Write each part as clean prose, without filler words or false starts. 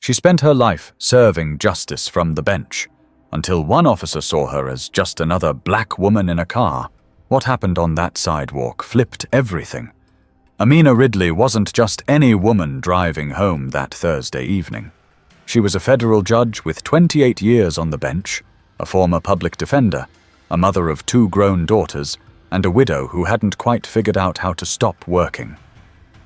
She spent her life serving justice from the bench, until one officer saw her as just another black woman in a car. What happened on that sidewalk flipped everything. Amina Ridley wasn't just any woman driving home that Thursday evening. She was a federal judge with 28 years on the bench, a former public defender, a mother of 2 grown daughters, and a widow who hadn't quite figured out how to stop working.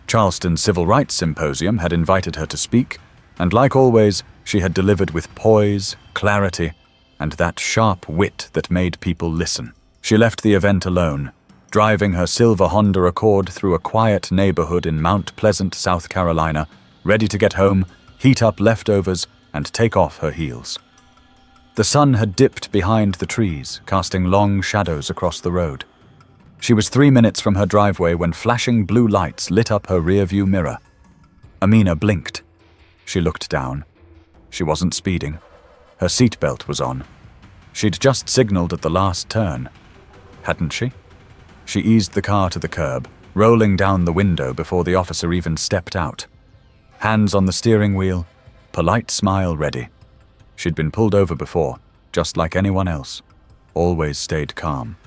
Charleston's Civil Rights Symposium had invited her to speak, and like always, she had delivered with poise, clarity, and that sharp wit that made people listen. She left the event alone, driving her silver Honda Accord through a quiet neighborhood in Mount Pleasant, South Carolina, ready to get home, heat up leftovers, and take off her heels. The sun had dipped behind the trees, casting long shadows across the road. She was 3 minutes from her driveway when flashing blue lights lit up her rearview mirror. Amina blinked. She looked down. She wasn't speeding. Her seatbelt was on. She'd just signaled at the last turn. Hadn't she? She eased the car to the curb, rolling down the window before the officer even stepped out. Hands on the steering wheel, polite smile ready. She'd been pulled over before, just like anyone else. Always stayed calm.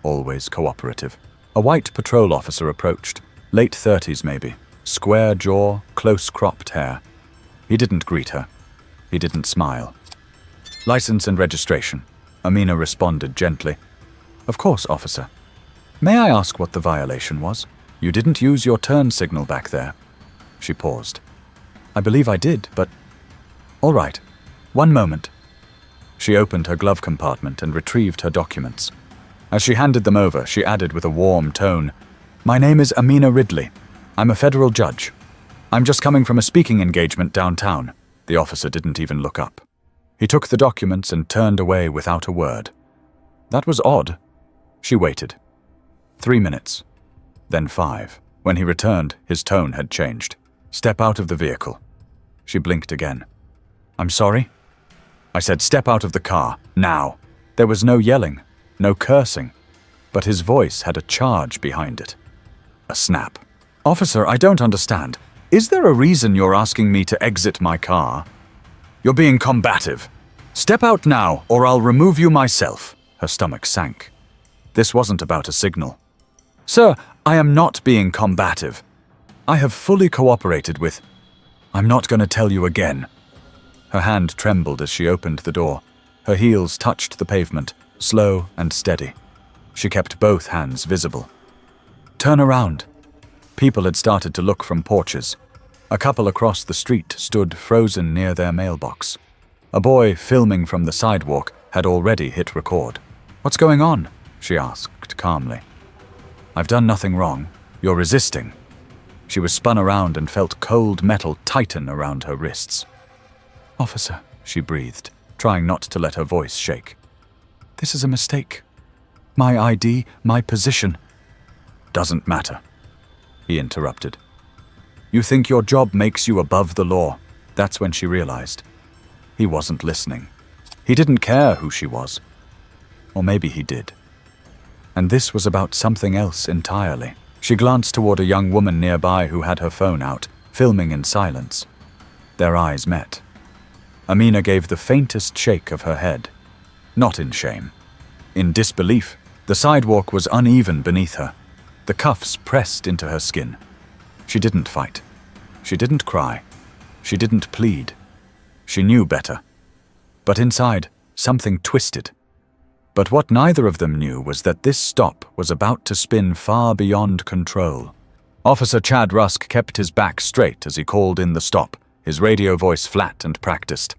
Always cooperative. A white patrol officer approached, late 30s maybe, square jaw, close-cropped hair. He didn't greet her. He didn't smile. "License and registration," Amina responded gently. "Of course, officer. May I ask what the violation was? You didn't use your turn signal back there." She paused. "I believe I did, but—" "All right. One moment." She opened her glove compartment and retrieved her documents. As she handed them over, she added with a warm tone, "My name is Amina Ridley. I'm a federal judge. I'm just coming from a speaking engagement downtown." The officer didn't even look up. He took the documents and turned away without a word. That was odd. She waited. 3 minutes. Then 5. When he returned, his tone had changed. "Step out of the vehicle." She blinked again. "I'm sorry?" "I said step out of the car, now." There was no yelling, no cursing, but his voice had a charge behind it. A snap. "Officer, I don't understand. Is there a reason you're asking me to exit my car?" "You're being combative. Step out now, or I'll remove you myself." Her stomach sank. This wasn't about a signal. "Sir, I am not being combative. I have fully cooperated with—" "I'm not going to tell you again." Her hand trembled as she opened the door. Her heels touched the pavement, slow and steady. She kept both hands visible. "Turn around." People had started to look from porches. A couple across the street stood frozen near their mailbox. A boy filming from the sidewalk had already hit record. "What's going on?" she asked calmly. "I've done nothing wrong. You're resisting." She was spun around and felt cold metal tighten around her wrists. "Officer," she breathed, trying not to let her voice shake. "This is a mistake. My ID, my position—" "Doesn't matter," he interrupted. "You think your job makes you above the law." That's when she realized. He wasn't listening. He didn't care who she was. Or maybe he did. And this was about something else entirely. She glanced toward a young woman nearby who had her phone out, filming in silence. Their eyes met. Amina gave the faintest shake of her head. Not in shame. In disbelief. The sidewalk was uneven beneath her. The cuffs pressed into her skin. She didn't fight. She didn't cry. She didn't plead. She knew better. But inside, something twisted. But what neither of them knew was that this stop was about to spin far beyond control. Officer Chad Rusk kept his back straight as he called in the stop, his radio voice flat and practiced.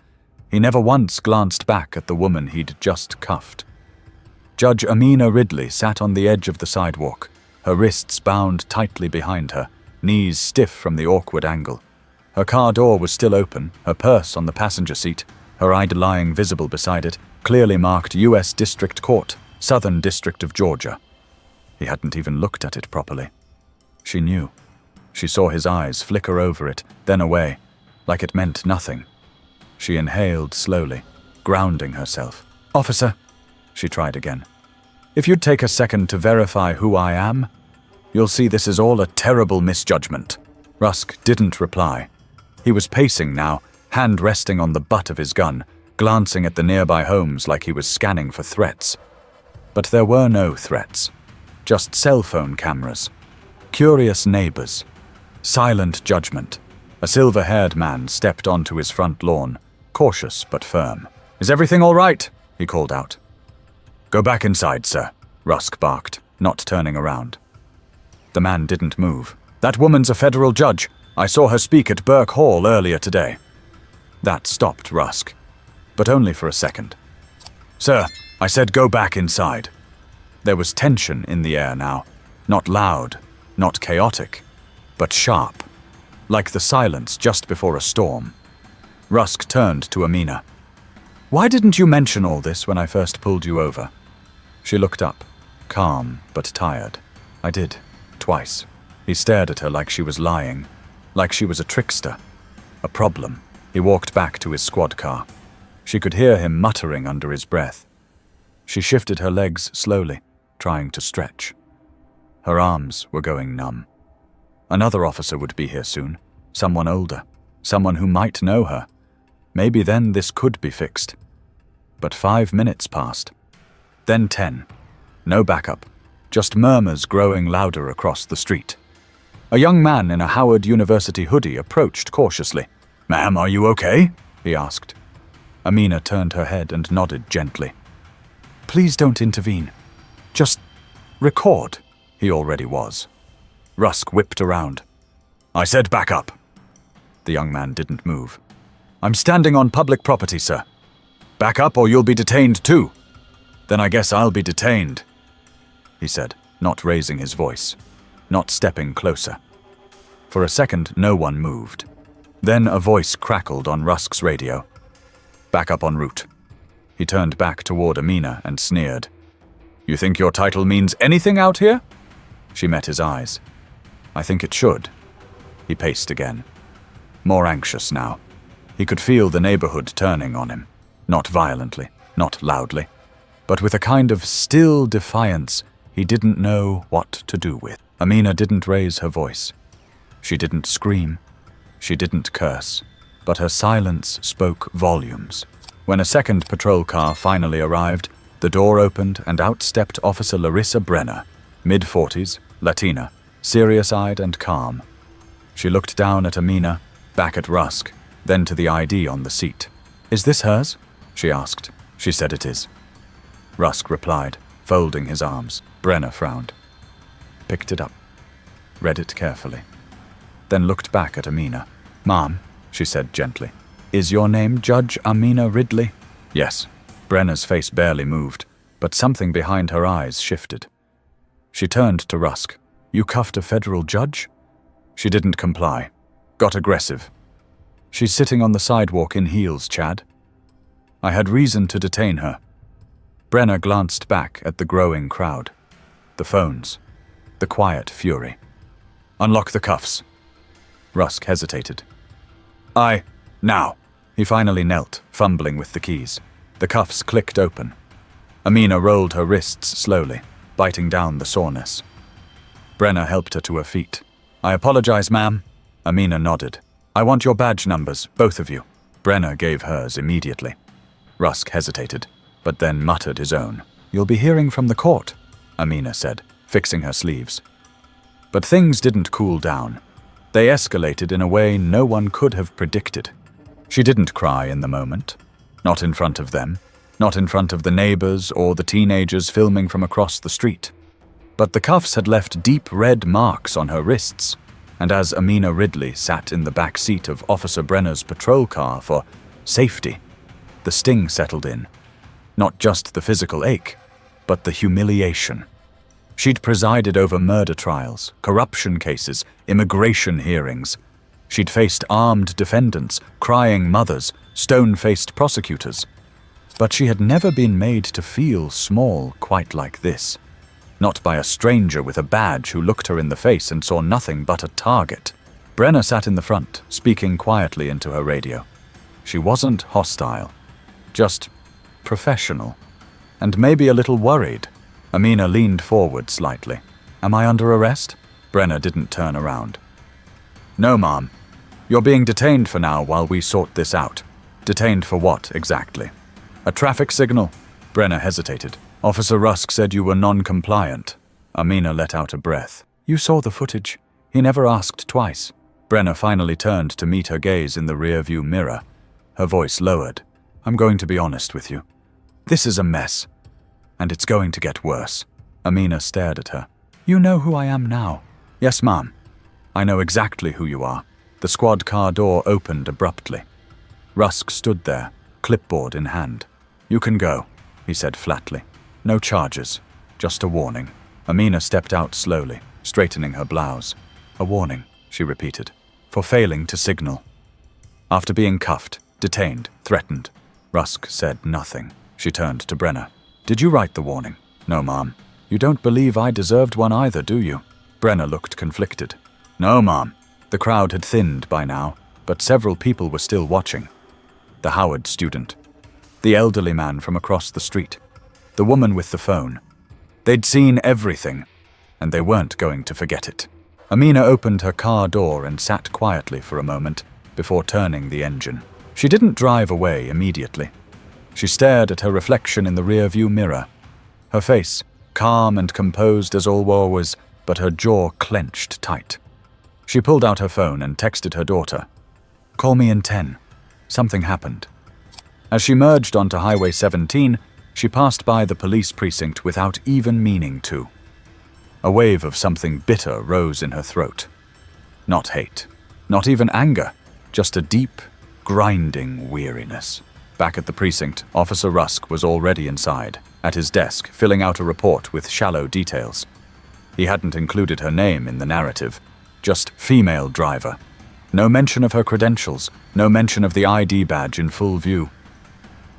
He never once glanced back at the woman he'd just cuffed. Judge Amina Ridley sat on the edge of the sidewalk, her wrists bound tightly behind her, knees stiff from the awkward angle. Her car door was still open, her purse on the passenger seat, her ID lying visible beside it, clearly marked U.S. District Court, Southern District of Georgia. He hadn't even looked at it properly. She knew. She saw his eyes flicker over it, then away, like it meant nothing. She inhaled slowly, grounding herself. "Officer," she tried again, "if you'd take a second to verify who I am, you'll see this is all a terrible misjudgment." Rusk didn't reply. He was pacing now, hand resting on the butt of his gun, glancing at the nearby homes like he was scanning for threats. But there were no threats, just cell phone cameras, curious neighbors, silent judgment. A silver-haired man stepped onto his front lawn, cautious but firm. "Is everything all right?" he called out. "Go back inside, sir," Rusk barked, not turning around. The man didn't move. "That woman's a federal judge. I saw her speak at Burke Hall earlier today." That stopped Rusk, but only for a second. "Sir, I said go back inside." There was tension in the air now, not loud, not chaotic, but sharp, like the silence just before a storm. Rusk turned to Amina. "Why didn't you mention all this when I first pulled you over?" She looked up, calm but tired. "I did, twice." He stared at her like she was lying, like she was a trickster, a problem. He walked back to his squad car. She could hear him muttering under his breath. She shifted her legs slowly, trying to stretch. Her arms were going numb. Another officer would be here soon, someone older, someone who might know her. Maybe then this could be fixed. But 5 minutes passed. Then 10. No backup, just murmurs growing louder across the street. A young man in a Howard University hoodie approached cautiously. "Ma'am, are you okay?" he asked. Amina turned her head and nodded gently. "Please don't intervene. Just record." He already was. Rusk whipped around. "I said back up." The young man didn't move. "I'm standing on public property, sir." "Back up or you'll be detained too." "Then I guess I'll be detained," he said, not raising his voice, not stepping closer. For a second, no one moved. Then a voice crackled on Rusk's radio. "Back up en route." He turned back toward Amina and sneered. "You think your title means anything out here?" She met his eyes. "I think it should." He paced again. More anxious now. He could feel the neighborhood turning on him. Not violently, not loudly, but with a kind of still defiance he didn't know what to do with. Amina didn't raise her voice. She didn't scream. She didn't curse. But her silence spoke volumes. When a second patrol car finally arrived, the door opened and out stepped Officer Larissa Brenner, mid-40s, Latina, serious-eyed and calm. She looked down at Amina, back at Rusk, then to the ID on the seat. "Is this hers?" she asked. "She said it is." Rusk replied, folding his arms. Brenner frowned. Picked it up. Read it carefully. Then looked back at Amina. "Ma'am," she said gently, "is your name Judge Amina Ridley?" "Yes." Brenner's face barely moved, but something behind her eyes shifted. She turned to Rusk. "You cuffed a federal judge?" She didn't comply. Got aggressive. "She's sitting on the sidewalk in heels, Chad." "I had reason to detain her." Brenner glanced back at the growing crowd. The phones. The quiet fury. "Unlock the cuffs." Rusk hesitated. Now." He finally knelt, fumbling with the keys. The cuffs clicked open. Amina rolled her wrists slowly, biting down the soreness. Brenner helped her to her feet. "I apologize, ma'am." Amina nodded. "I want your badge numbers, both of you." Brenner gave hers immediately. Rusk hesitated, but then muttered his own. "You'll be hearing from the court," Amina said, fixing her sleeves. But things didn't cool down. They escalated in a way no one could have predicted. She didn't cry in the moment. Not in front of them. Not in front of the neighbors or the teenagers filming from across the street. But the cuffs had left deep red marks on her wrists, and as Amina Ridley sat in the back seat of Officer Brenner's patrol car for safety, the sting settled in. Not just the physical ache, but the humiliation. She'd presided over murder trials, corruption cases, immigration hearings. She'd faced armed defendants, crying mothers, stone-faced prosecutors. But she had never been made to feel small quite like this. Not by a stranger with a badge who looked her in the face and saw nothing but a target. Brenner sat in the front, speaking quietly into her radio. She wasn't hostile, just professional, and maybe a little worried. Amina leaned forward slightly. "Am I under arrest?" Brenner didn't turn around. "No, ma'am." You're being detained for now while we sort this out. Detained for what, exactly? A traffic signal? Brenner hesitated. Officer Rusk said you were non-compliant. Amina let out a breath. You saw the footage. He never asked twice. Brenner finally turned to meet her gaze in the rearview mirror. Her voice lowered. I'm going to be honest with you. This is a mess. And it's going to get worse. Amina stared at her. You know who I am now. Yes, ma'am. I know exactly who you are. The squad car door opened abruptly. Rusk stood there, clipboard in hand. You can go, he said flatly. No charges, just a warning. Amina stepped out slowly, straightening her blouse. A warning, she repeated, for failing to signal. After being cuffed, detained, threatened, Rusk said nothing. She turned to Brenner. Did you write the warning? No, ma'am. You don't believe I deserved one either, do you? Brenner looked conflicted. No, ma'am. The crowd had thinned by now, but several people were still watching. The Howard student. The elderly man from across the street. The woman with the phone. They'd seen everything, and they weren't going to forget it. Amina opened her car door and sat quietly for a moment before turning the engine. She didn't drive away immediately. She stared at her reflection in the rearview mirror. Her face, calm and composed as always, but her jaw clenched tight. She pulled out her phone and texted her daughter. Call me in 10. Something happened. As she merged onto Highway 17, she passed by the police precinct without even meaning to. A wave of something bitter rose in her throat. Not hate, not even anger, just a deep, grinding weariness. Back at the precinct, Officer Rusk was already inside, at his desk, filling out a report with shallow details. He hadn't included her name in the narrative, just female driver. No mention of her credentials, no mention of the ID badge in full view.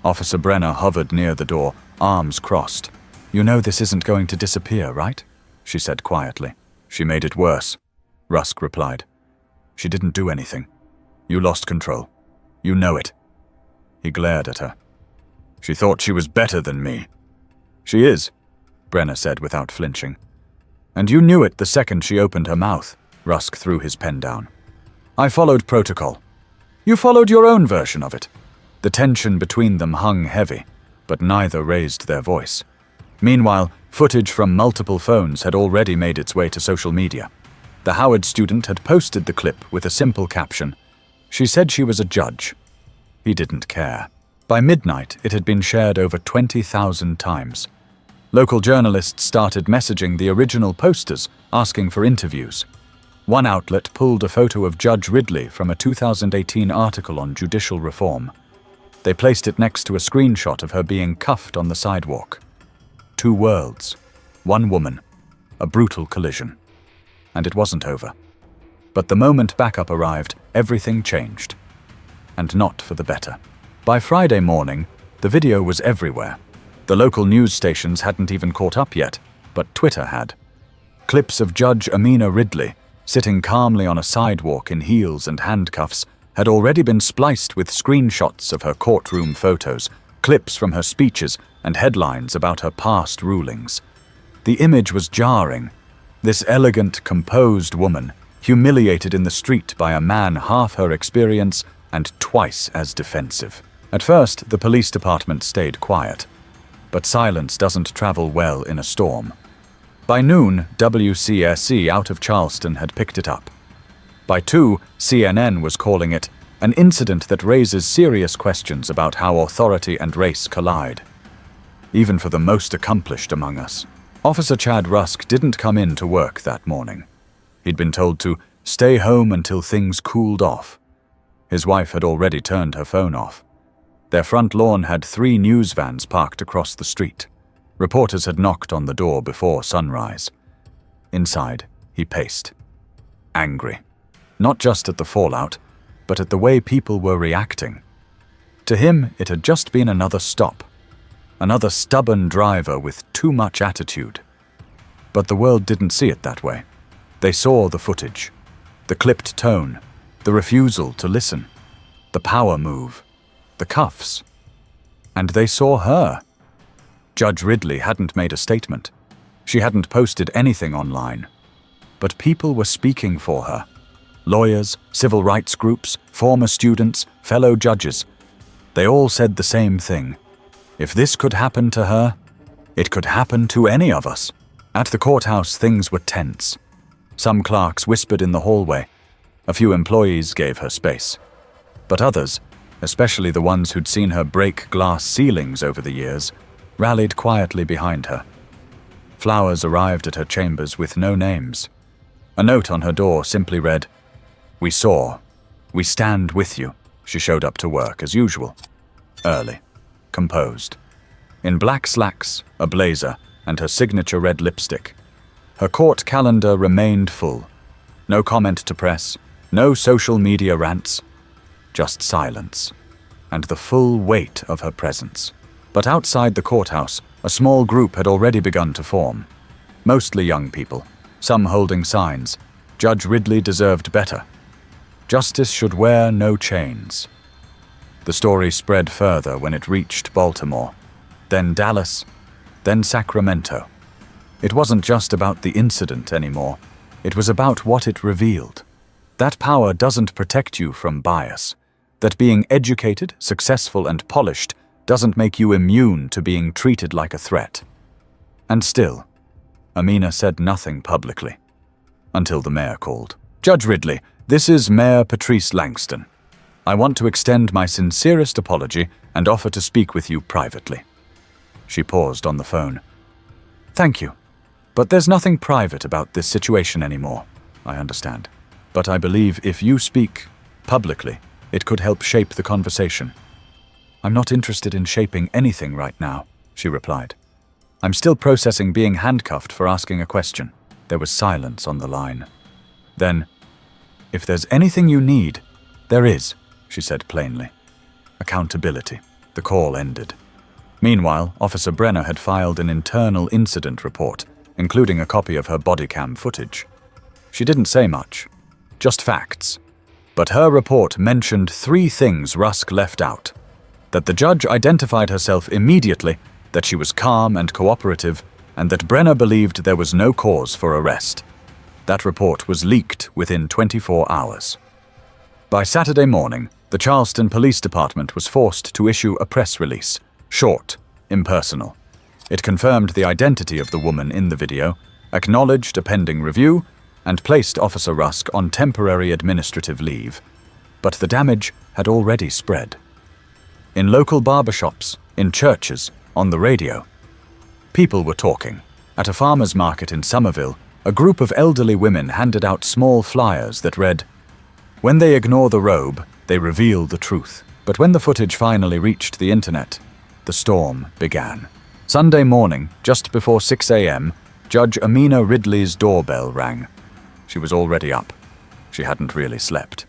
Officer Brenner hovered near the door, arms crossed. You know this isn't going to disappear, right? She said quietly. She made it worse, Rusk replied. She didn't do anything. You lost control. You know it. He glared at her. She thought she was better than me. She is, Brenner said without flinching. And you knew it the second she opened her mouth. Rusk threw his pen down. I followed protocol. You followed your own version of it. The tension between them hung heavy, but neither raised their voice. Meanwhile, footage from multiple phones had already made its way to social media. The Howard student had posted the clip with a simple caption. She said she was a judge. He didn't care. By midnight, it had been shared over 20,000 times. Local journalists started messaging the original posters, asking for interviews. One outlet pulled a photo of Judge Ridley from a 2018 article on judicial reform. They placed it next to a screenshot of her being cuffed on the sidewalk. Two worlds, one woman, a brutal collision. And it wasn't over. But the moment backup arrived, everything changed. And not for the better. By Friday morning, the video was everywhere. The local news stations hadn't even caught up yet, but Twitter had. Clips of Judge Amina Ridley, sitting calmly on a sidewalk in heels and handcuffs, had already been spliced with screenshots of her courtroom photos, clips from her speeches, and headlines about her past rulings. The image was jarring. This elegant, composed woman, humiliated in the street by a man half her experience and twice as defensive. At first, the police department stayed quiet. But silence doesn't travel well in a storm. By noon, WCSC out of Charleston had picked it up. By 2, CNN was calling it an incident that raises serious questions about how authority and race collide. Even for the most accomplished among us. Officer Chad Rusk didn't come in to work that morning. He'd been told to stay home until things cooled off. His wife had already turned her phone off. Their front lawn had 3 news vans parked across the street. Reporters had knocked on the door before sunrise. Inside, he paced. Angry. Not just at the fallout, but at the way people were reacting. To him, it had just been another stop. Another stubborn driver with too much attitude. But the world didn't see it that way. They saw the footage. The clipped tone. The refusal to listen. The power move. The cuffs. And they saw her. Judge Ridley hadn't made a statement. She hadn't posted anything online. But people were speaking for her. lawyers, civil rights groups, former students, fellow judges. They all said the same thing. If this could happen to her, it could happen to any of us. At the courthouse, things were tense. Some clerks whispered in the hallway. A few employees gave her space. But others, especially the ones who'd seen her break glass ceilings over the years, rallied quietly behind her. Flowers arrived at her chambers with no names. A note on her door simply read, "We saw. We stand with you." She showed up to work as usual. Early. Composed. In black slacks, a blazer, and her signature red lipstick. Her court calendar remained full. No comment to press, no social media rants. Just silence. And the full weight of her presence. But outside the courthouse, a small group had already begun to form. Mostly young people, some holding signs. Judge Ridley deserved better. Justice should wear no chains. The story spread further when it reached Baltimore, then Dallas, then Sacramento. It wasn't just about the incident anymore. It was about what it revealed. That power doesn't protect you from bias. That being educated, successful, and polished doesn't make you immune to being treated like a threat. And still, Amina said nothing publicly. Until the mayor called. "Judge Ridley, this is Mayor Patrice Langston. I want to extend my sincerest apology and offer to speak with you privately." She paused on the phone. "Thank you. But there's nothing private about this situation anymore. I understand. But I believe if you speak publicly, it could help shape the conversation." "I'm not interested in shaping anything right now," she replied. "I'm still processing being handcuffed for asking a question." There was silence on the line. Then, "If there's anything you need, there is," she said plainly. "Accountability." The call ended. Meanwhile, Officer Brenner had filed an internal incident report, including a copy of her body cam footage. She didn't say much, just facts. But her report mentioned 3 things Rusk left out. That the judge identified herself immediately, that she was calm and cooperative, and that Brenner believed there was no cause for arrest. That report was leaked within 24 hours. By Saturday morning, the Charleston Police Department was forced to issue a press release, short, impersonal. It confirmed the identity of the woman in the video, acknowledged a pending review, and placed Officer Rusk on temporary administrative leave. But the damage had already spread. In local barbershops, in churches, on the radio. People were talking. At a farmer's market in Somerville, a group of elderly women handed out small flyers that read, "When they ignore the robe, they reveal the truth." But when the footage finally reached the internet, the storm began. Sunday morning, just before 6 a.m., Judge Amina Ridley's doorbell rang. She was already up. She hadn't really slept.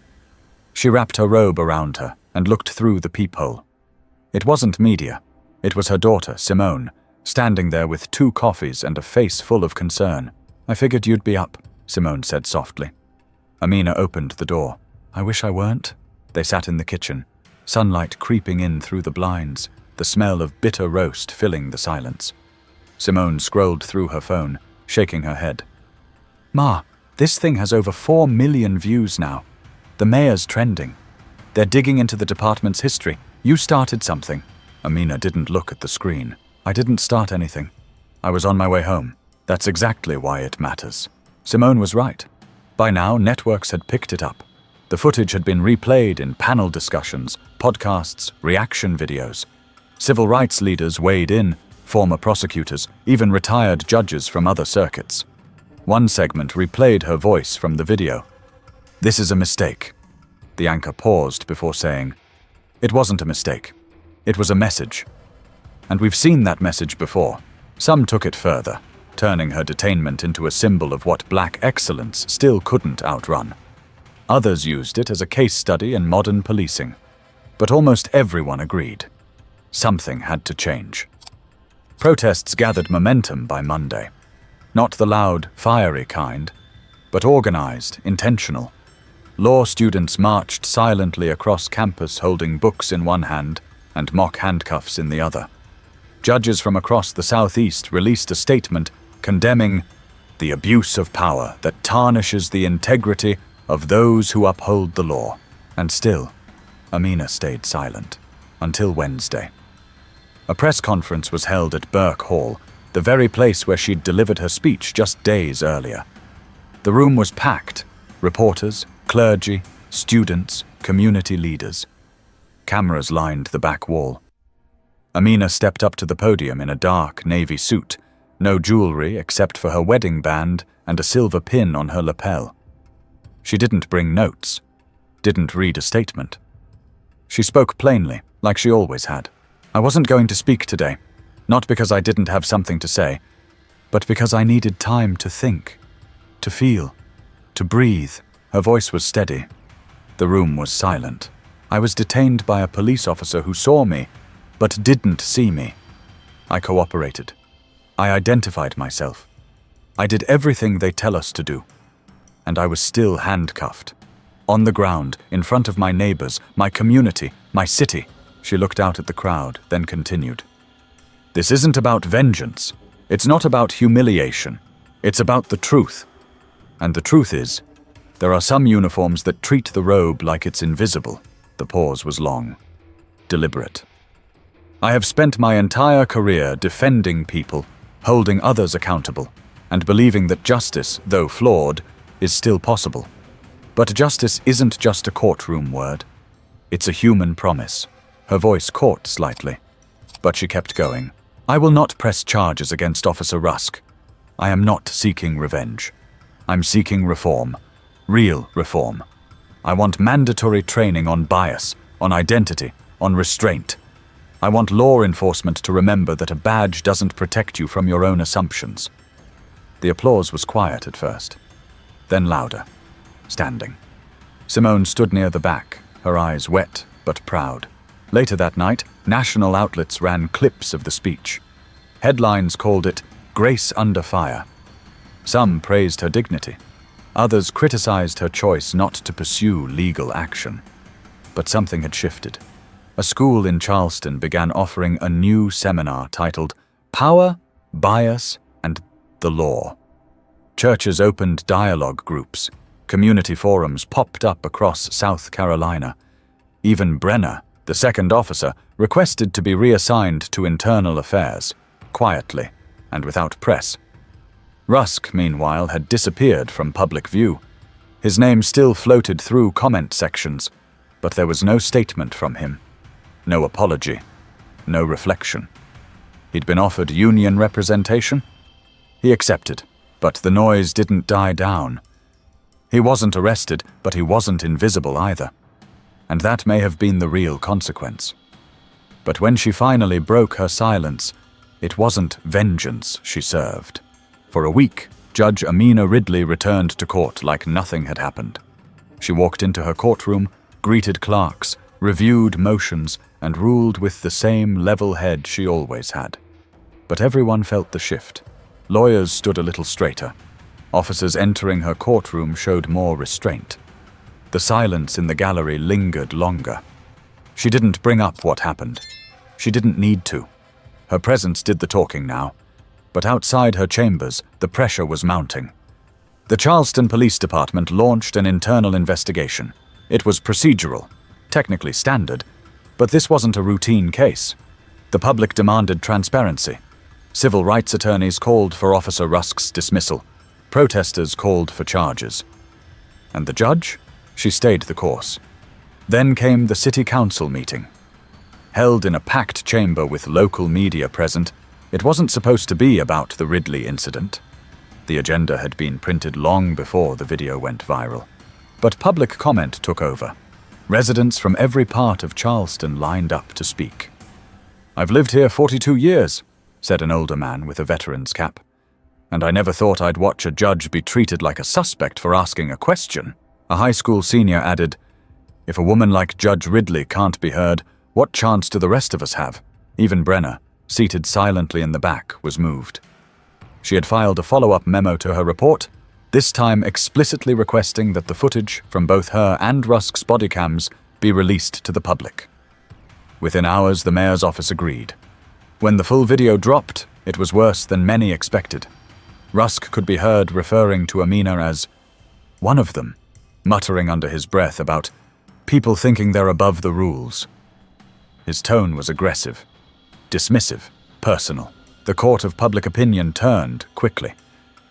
She wrapped her robe around her and looked through the peephole. It wasn't media. It was her daughter, Simone, standing there with 2 coffees and a face full of concern. "I figured you'd be up," Simone said softly. Amina opened the door. "I wish I weren't." They sat in the kitchen, sunlight creeping in through the blinds, the smell of bitter roast filling the silence. Simone scrolled through her phone, shaking her head. "Ma, this thing has over 4 million views now. The mayor's trending. They're digging into the department's history. You started something." Amina didn't look at the screen. "I didn't start anything. I was on my way home. That's exactly why it matters." Simone was right. By now, networks had picked it up. The footage had been replayed in panel discussions, podcasts, reaction videos. Civil rights leaders weighed in, former prosecutors, even retired judges from other circuits. One segment replayed her voice from the video. "This is a mistake." The anchor paused before saying, "It wasn't a mistake. It was a message. And we've seen that message before." Some took it further, turning her detainment into a symbol of what black excellence still couldn't outrun. Others used it as a case study in modern policing. But almost everyone agreed. Something had to change. Protests gathered momentum by Monday. Not the loud, fiery kind, but organized, intentional. Law students marched silently across campus holding books in one hand and mock handcuffs in the other. Judges from across the Southeast released a statement condemning the abuse of power that tarnishes the integrity of those who uphold the law. And still, Amina stayed silent until Wednesday. A press conference was held at Burke Hall, the very place where she'd delivered her speech just days earlier. The room was packed: reporters, clergy, students, community leaders. Cameras lined the back wall. Amina stepped up to the podium in a dark navy suit, no jewelry except for her wedding band and a silver pin on her lapel. She didn't bring notes, didn't read a statement. She spoke plainly, like she always had. I wasn't going to speak today, not because I didn't have something to say, but because I needed time to think, to feel, to breathe. Her voice was steady. The room was silent. I was detained by a police officer who saw me, but didn't see me. I cooperated. I identified myself. I did everything they tell us to do. And I was still handcuffed. On the ground, in front of my neighbors, my community, my city. She looked out at the crowd, then continued. This isn't about vengeance. It's not about humiliation. It's about the truth. And the truth is, there are some uniforms that treat the robe like it's invisible. The pause was long, deliberate. I have spent my entire career defending people, holding others accountable, and believing that justice, though flawed, is still possible. But justice isn't just a courtroom word. It's a human promise. Her voice caught slightly, but she kept going. I will not press charges against Officer Rusk. I am not seeking revenge. I'm seeking reform. Real reform. I want mandatory training on bias, on identity, on restraint. I want law enforcement to remember that a badge doesn't protect you from your own assumptions. The applause was quiet at first, then louder, standing. Simone stood near the back, her eyes wet but proud. Later that night, national outlets ran clips of the speech. Headlines called it "Grace Under Fire." Some praised her dignity. Others criticized her choice not to pursue legal action. But something had shifted. A school in Charleston began offering a new seminar titled Power, Bias, and the Law. Churches opened dialogue groups. Community forums popped up across South Carolina. Even Brenner, the second officer, requested to be reassigned to internal affairs, quietly and without press. Rusk, meanwhile, had disappeared from public view. His name still floated through comment sections, but there was no statement from him. No apology. No reflection. He'd been offered union representation. He accepted, but the noise didn't die down. He wasn't arrested, but he wasn't invisible either. And that may have been the real consequence. But when she finally broke her silence, it wasn't vengeance she served. For a week, Judge Amina Ridley returned to court like nothing had happened. She walked into her courtroom, greeted clerks, reviewed motions, and ruled with the same level head she always had. But everyone felt the shift. Lawyers stood a little straighter. Officers entering her courtroom showed more restraint. The silence in the gallery lingered longer. She didn't bring up what happened. She didn't need to. Her presence did the talking now. But outside her chambers, the pressure was mounting. The Charleston Police Department launched an internal investigation. It was procedural, technically standard, but this wasn't a routine case. The public demanded transparency. Civil rights attorneys called for Officer Rusk's dismissal. Protesters called for charges. And the judge? She stayed the course. Then came the city council meeting. Held in a packed chamber with local media present, it wasn't supposed to be about the Ridley incident. The agenda had been printed long before the video went viral. But public comment took over. Residents from every part of Charleston lined up to speak. "I've lived here 42 years, said an older man with a veteran's cap. "And I never thought I'd watch a judge be treated like a suspect for asking a question." A high school senior added, "If a woman like Judge Ridley can't be heard, what chance do the rest of us have?" Even Brenner, seated silently in the back, was moved. She had filed a follow-up memo to her report, this time explicitly requesting that the footage from both her and Rusk's body cams be released to the public. Within hours, the mayor's office agreed. When the full video dropped, it was worse than many expected. Rusk could be heard referring to Amina as one of them, muttering under his breath about people thinking they're above the rules. His tone was aggressive, dismissive, personal. The court of public opinion turned quickly.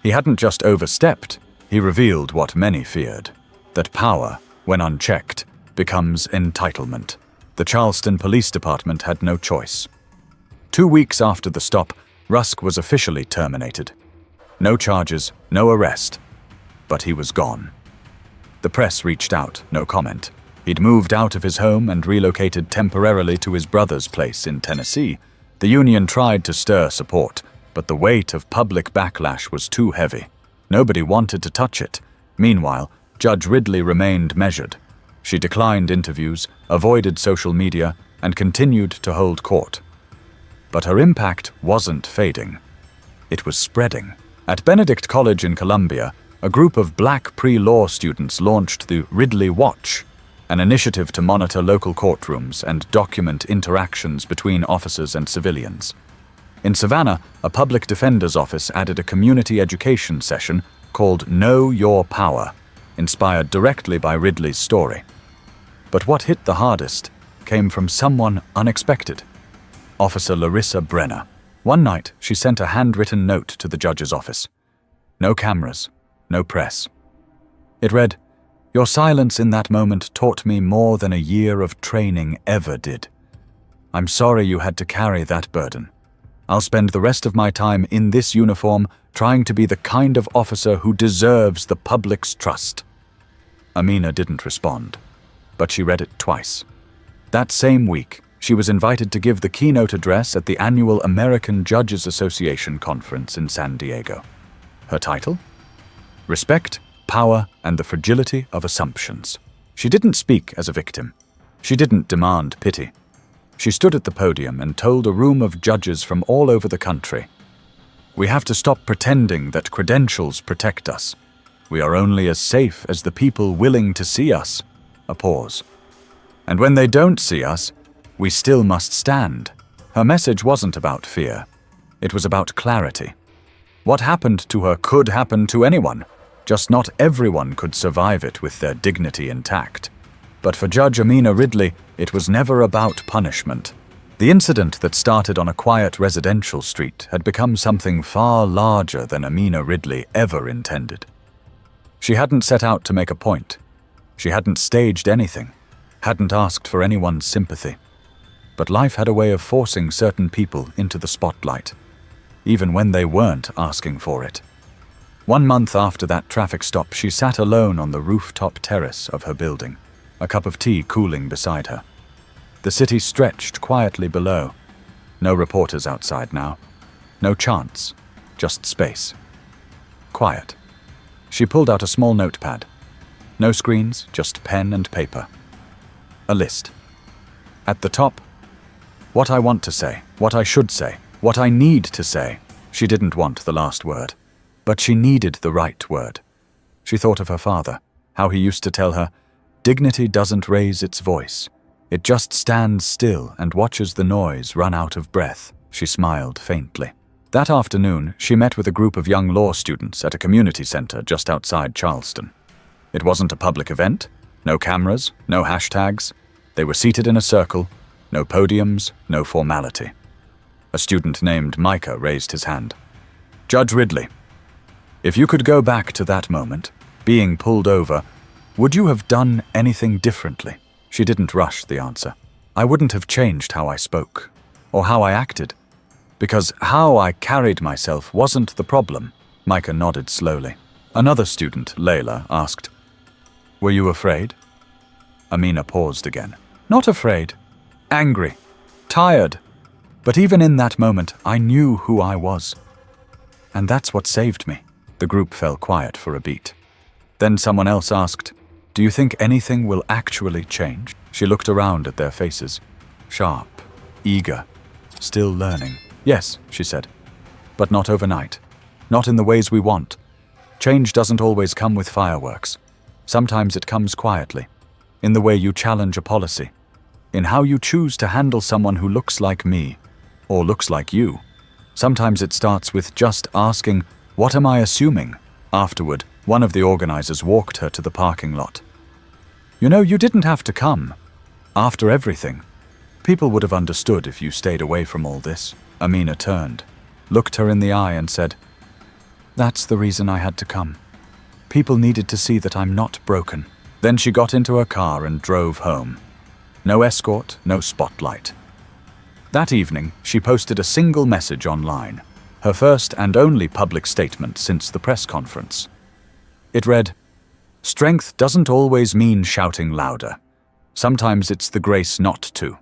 He hadn't just overstepped, he revealed what many feared, that power, when unchecked, becomes entitlement. The Charleston Police Department had no choice. 2 weeks after the stop, Rusk was officially terminated. No charges, no arrest, but he was gone. The press reached out, no comment. He'd moved out of his home and relocated temporarily to his brother's place in Tennessee. The union tried to stir support, but the weight of public backlash was too heavy. Nobody wanted to touch it. Meanwhile, Judge Ridley remained measured. She declined interviews, avoided social media, and continued to hold court. But her impact wasn't fading. It was spreading. At Benedict College in Columbia, a group of black pre-law students launched the Ridley Watch, an initiative to monitor local courtrooms and document interactions between officers and civilians. In Savannah, a public defender's office added a community education session called Know Your Power, inspired directly by Ridley's story. But what hit the hardest came from someone unexpected. Officer Larissa Brenner. One night, she sent a handwritten note to the judge's office. No cameras, no press. It read, "Your silence in that moment taught me more than a year of training ever did. I'm sorry you had to carry that burden. I'll spend the rest of my time in this uniform trying to be the kind of officer who deserves the public's trust." Amina didn't respond, but she read it twice. That same week, she was invited to give the keynote address at the annual American Judges Association conference in San Diego. Her title? Respect, Power, and the Fragility of Assumptions. She didn't speak as a victim. She didn't demand pity. She stood at the podium and told a room of judges from all over the country, "We have to stop pretending that credentials protect us. We are only as safe as the people willing to see us." A pause. "And when they don't see us, we still must stand." Her message wasn't about fear. It was about clarity. What happened to her could happen to anyone, just not everyone could survive it with their dignity intact. But for Judge Amina Ridley, it was never about punishment. The incident that started on a quiet residential street had become something far larger than Amina Ridley ever intended. She hadn't set out to make a point. She hadn't staged anything, hadn't asked for anyone's sympathy. But life had a way of forcing certain people into the spotlight, even when they weren't asking for it. 1 month after that traffic stop, she sat alone on the rooftop terrace of her building, a cup of tea cooling beside her. The city stretched quietly below. No reporters outside now. No chants, just space. Quiet. She pulled out a small notepad. No screens, just pen and paper. A list. At the top, what I want to say, what I should say, what I need to say. She didn't want the last word, but she needed the right word. She thought of her father, how he used to tell her, "Dignity doesn't raise its voice. It just stands still and watches the noise run out of breath." She smiled faintly. That afternoon, she met with a group of young law students at a community center just outside Charleston. It wasn't a public event, no cameras, no hashtags. They were seated in a circle, no podiums, no formality. A student named Micah raised his hand. "Judge Ridley, if you could go back to that moment, being pulled over, would you have done anything differently?" She didn't rush the answer. "I wouldn't have changed how I spoke, or how I acted, because how I carried myself wasn't the problem." Micah nodded slowly. Another student, Layla, asked, "Were you afraid?" Amina paused again. "Not afraid. Angry. Tired. But even in that moment, I knew who I was. And that's what saved me." The group fell quiet for a beat. Then someone else asked, "Do you think anything will actually change?" She looked around at their faces. Sharp, eager, still learning. "Yes," she said, "but not overnight. Not in the ways we want. Change doesn't always come with fireworks. Sometimes it comes quietly, in the way you challenge a policy, in how you choose to handle someone who looks like me, or looks like you. Sometimes it starts with just asking, 'What am I assuming?' Afterward, one of the organizers walked her to the parking lot. You know, you didn't have to come. After everything, people would have understood if you stayed away from all this." Amina turned, looked her in the eye and said, "That's the reason I had to come. People needed to see that I'm not broken." Then she got into her car and drove home. No escort, no spotlight. That evening, she posted a single message online, her first and only public statement since the press conference. It read, "Strength doesn't always mean shouting louder. Sometimes it's the grace not to."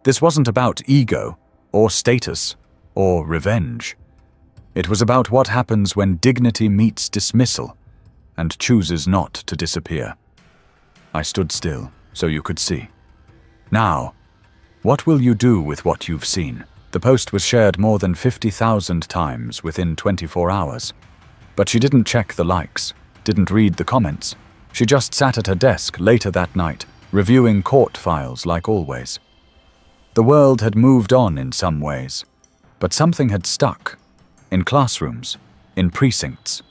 This wasn't about ego, or status, or revenge. It was about what happens when dignity meets dismissal and chooses not to disappear. I stood still so you could see. Now, what will you do with what you've seen? The post was shared more than 50,000 times within 24 hours. But she didn't check the likes, didn't read the comments. She just sat at her desk later that night, reviewing court files like always. The world had moved on in some ways, but something had stuck. In classrooms, in precincts,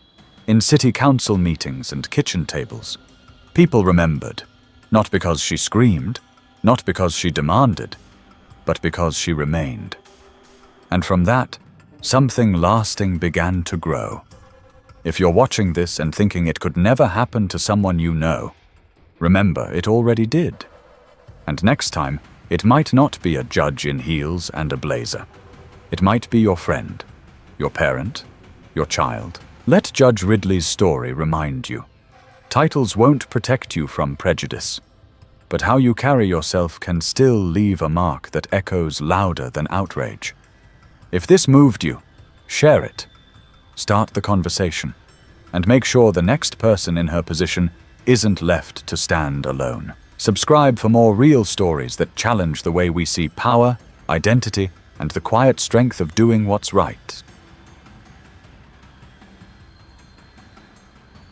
in city council meetings and kitchen tables. People remembered, not because she screamed, not because she demanded, but because she remained. And from that, something lasting began to grow. If you're watching this and thinking it could never happen to someone you know, remember it already did. And next time, it might not be a judge in heels and a blazer. It might be your friend, your parent, your child. Let Judge Ridley's story remind you. Titles won't protect you from prejudice, but how you carry yourself can still leave a mark that echoes louder than outrage. If this moved you, share it. Start the conversation, and make sure the next person in her position isn't left to stand alone. Subscribe for more real stories that challenge the way we see power, identity, and the quiet strength of doing what's right.